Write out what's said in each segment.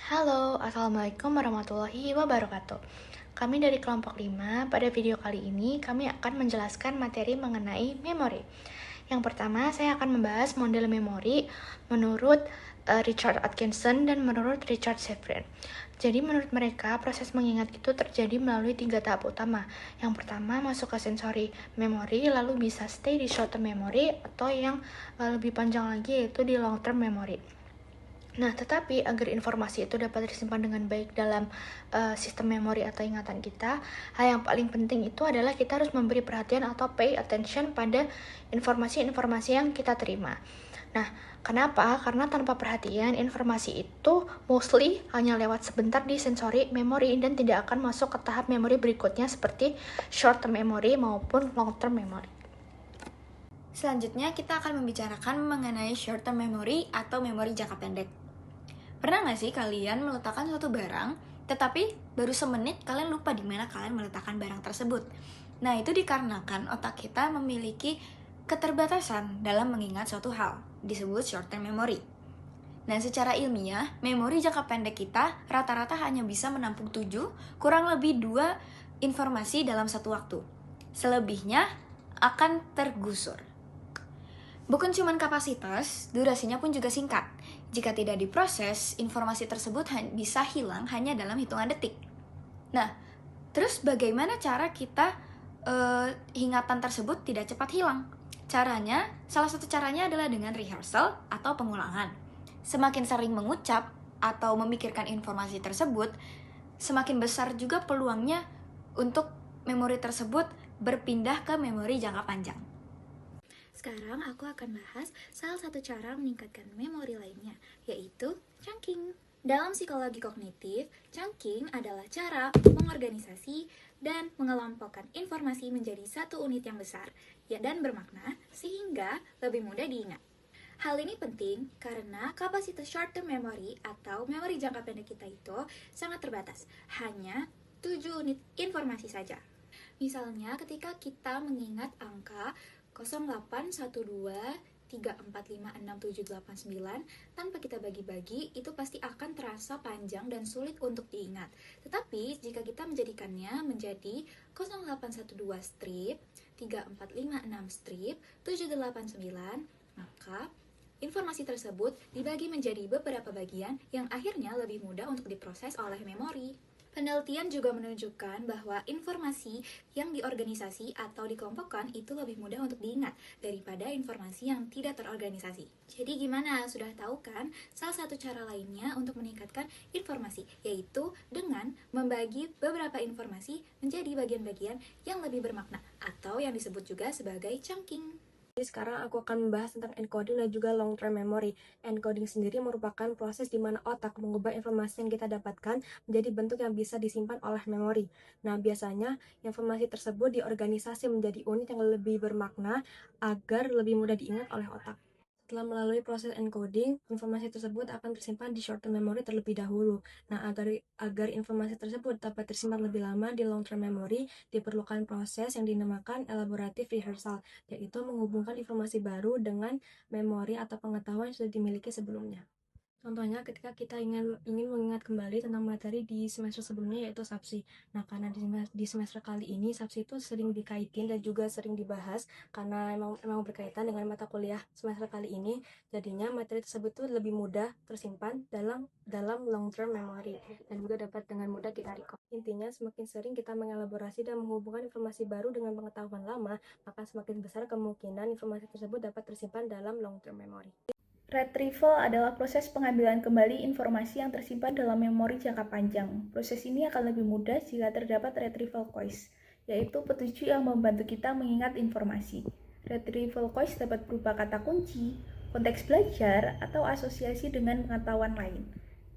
Halo, Assalamualaikum warahmatullahi wabarakatuh. Kami dari kelompok 5, pada video kali ini kami akan menjelaskan materi mengenai memori. Yang pertama, saya akan membahas model memori menurut Richard Atkinson dan menurut Richard Safran. Jadi menurut mereka, proses mengingat itu terjadi melalui 3 tahap utama. Yang pertama, masuk ke sensori memori, lalu bisa stay di short term memory, atau yang lebih panjang lagi yaitu di long term memory. Nah, tetapi agar informasi itu dapat disimpan dengan baik dalam sistem memori atau ingatan kita, hal yang paling penting itu adalah kita harus memberi perhatian atau pay attention pada informasi-informasi yang kita terima. Nah, kenapa? Karena tanpa perhatian, informasi itu mostly hanya lewat sebentar di sensori memori dan tidak akan masuk ke tahap memori berikutnya seperti short term memory maupun long term memory. Selanjutnya kita akan membicarakan mengenai short term memory atau memori jangka pendek. Pernah nggak sih kalian meletakkan suatu barang, tetapi baru semenit kalian lupa di mana kalian meletakkan barang tersebut? Nah, itu dikarenakan otak kita memiliki keterbatasan dalam mengingat suatu hal, disebut short term memory. Nah, secara ilmiah, memori jangka pendek kita rata-rata hanya bisa menampung 7, kurang lebih 2 informasi dalam satu waktu. Selebihnya akan tergusur. Bukan cuma kapasitas, durasinya pun juga singkat. Jika tidak diproses, informasi tersebut bisa hilang hanya dalam hitungan detik. Nah, terus bagaimana cara kita ingatan tersebut tidak cepat hilang? Caranya, salah satu caranya adalah dengan rehearsal atau pengulangan. Semakin sering mengucap atau memikirkan informasi tersebut, semakin besar juga peluangnya untuk memori tersebut berpindah ke memori jangka panjang. Sekarang aku akan bahas salah satu cara meningkatkan memori lainnya, yaitu chunking. Dalam psikologi kognitif, chunking adalah cara mengorganisasi dan mengelompokkan informasi menjadi satu unit yang besar dan bermakna sehingga lebih mudah diingat. Hal ini penting karena kapasitas short term memory atau memori jangka pendek kita itu sangat terbatas, hanya 7 unit informasi saja. Misalnya ketika kita mengingat angka 0812345678 tanpa kita bagi-bagi, itu pasti akan terasa panjang dan sulit untuk diingat. Tetapi jika kita menjadikannya menjadi 0812 strip 3456 strip 789, maka informasi tersebut dibagi menjadi beberapa bagian yang akhirnya lebih mudah untuk diproses oleh memori. Penelitian juga menunjukkan bahwa informasi yang diorganisasi atau dikelompokkan itu lebih mudah untuk diingat daripada informasi yang tidak terorganisasi. Jadi gimana? Sudah tahu kan? Salah satu cara lainnya untuk meningkatkan informasi, yaitu dengan membagi beberapa informasi menjadi bagian-bagian yang lebih bermakna atau yang disebut juga sebagai chunking. Sekarang aku akan membahas tentang encoding dan juga long term memory. Encoding sendiri merupakan proses di mana otak mengubah informasi yang kita dapatkan menjadi bentuk yang bisa disimpan oleh memori. Nah, biasanya informasi tersebut diorganisasi menjadi unit yang lebih bermakna agar lebih mudah diingat oleh otak. Setelah melalui proses encoding, informasi tersebut akan tersimpan di short term memory terlebih dahulu. Nah, agar informasi tersebut dapat tersimpan lebih lama di long term memory, diperlukan proses yang dinamakan elaborative rehearsal, yaitu menghubungkan informasi baru dengan memori atau pengetahuan yang sudah dimiliki sebelumnya. Contohnya ketika kita ingin mengingat kembali tentang materi di semester sebelumnya, yaitu SAPSI. Nah, karena di semester kali ini SAPSI itu sering dikaitin dan juga sering dibahas karena emang berkaitan dengan mata kuliah semester kali ini, jadinya materi tersebut tuh lebih mudah tersimpan dalam long term memory dan juga dapat dengan mudah kita recall. Intinya, semakin sering kita mengelaborasi dan menghubungkan informasi baru dengan pengetahuan lama, maka semakin besar kemungkinan informasi tersebut dapat tersimpan dalam long term memory. Retrieval adalah proses pengambilan kembali informasi yang tersimpan dalam memori jangka panjang. Proses ini akan lebih mudah jika terdapat retrieval coils, yaitu petunjuk yang membantu kita mengingat informasi. Retrieval coils dapat berupa kata kunci, konteks belajar, atau asosiasi dengan pengetahuan lain.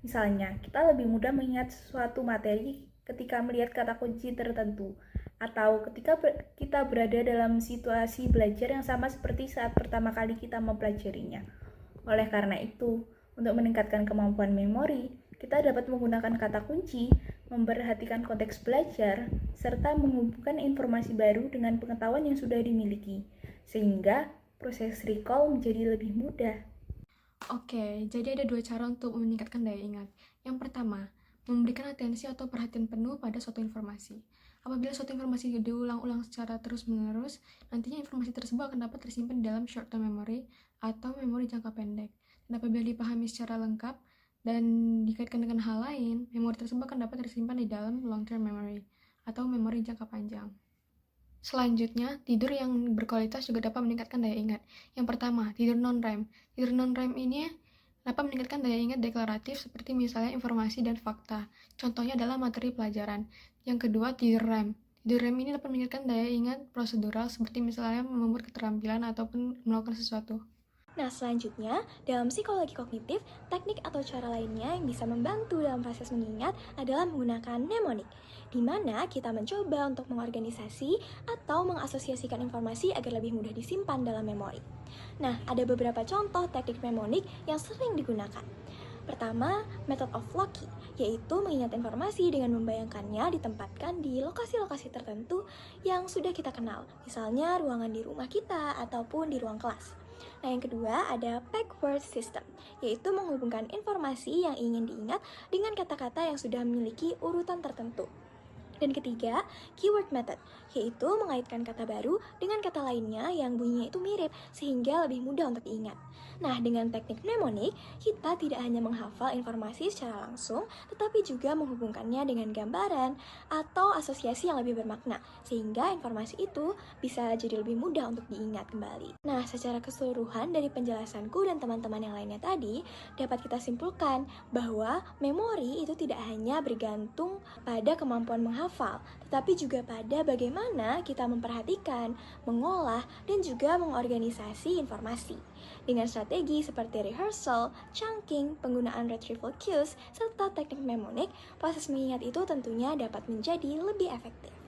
Misalnya, kita lebih mudah mengingat suatu materi ketika melihat kata kunci tertentu, atau ketika kita berada dalam situasi belajar yang sama seperti saat pertama kali kita mempelajarinya. Oleh karena itu, untuk meningkatkan kemampuan memori, kita dapat menggunakan kata kunci, memperhatikan konteks belajar, serta menghubungkan informasi baru dengan pengetahuan yang sudah dimiliki, sehingga proses recall menjadi lebih mudah. Oke, jadi ada dua cara untuk meningkatkan daya ingat. Yang pertama, memberikan atensi atau perhatian penuh pada suatu informasi. Apabila suatu informasi diulang-ulang secara terus-menerus, nantinya informasi tersebut akan dapat tersimpan di dalam short-term memory atau memori jangka pendek. Dan apabila dipahami secara lengkap dan dikaitkan dengan hal lain, memori tersebut akan dapat tersimpan di dalam long-term memory atau memori jangka panjang. Selanjutnya, tidur yang berkualitas juga dapat meningkatkan daya ingat. Yang pertama, tidur non-REM. Tidur non-REM ini dapat meningkatkan daya ingat deklaratif seperti misalnya informasi dan fakta. Contohnya adalah materi pelajaran. Yang kedua, tidur REM. Tidur REM ini dapat meningkatkan daya ingat prosedural seperti misalnya membuat keterampilan ataupun melakukan sesuatu. Nah, selanjutnya, dalam psikologi kognitif, teknik atau cara lainnya yang bisa membantu dalam proses mengingat adalah menggunakan mnemonik, di mana kita mencoba untuk mengorganisasi atau mengasosiasikan informasi agar lebih mudah disimpan dalam memori. Nah, ada beberapa contoh teknik mnemonik yang sering digunakan. Pertama, method of Loki, yaitu mengingat informasi dengan membayangkannya ditempatkan di lokasi-lokasi tertentu yang sudah kita kenal, misalnya ruangan di rumah kita ataupun di ruang kelas. Nah, yang kedua ada backword system, yaitu menghubungkan informasi yang ingin diingat dengan kata-kata yang sudah memiliki urutan tertentu. Dan ketiga, keyword method, yaitu mengaitkan kata baru dengan kata lainnya yang bunyinya itu mirip sehingga lebih mudah untuk diingat. Nah, dengan teknik mnemonik, kita tidak hanya menghafal informasi secara langsung, tetapi juga menghubungkannya dengan gambaran atau asosiasi yang lebih bermakna, sehingga informasi itu bisa jadi lebih mudah untuk diingat kembali. Nah, secara keseluruhan dari penjelasanku dan teman-teman yang lainnya tadi, dapat kita simpulkan bahwa memori itu tidak hanya bergantung pada kemampuan menghafal, tetapi juga pada bagaimana kita memperhatikan, mengolah, dan juga mengorganisasi informasi. Dengan strategi seperti rehearsal, chunking, penggunaan retrieval cues, serta teknik mnemonik, proses mengingat itu tentunya dapat menjadi lebih efektif.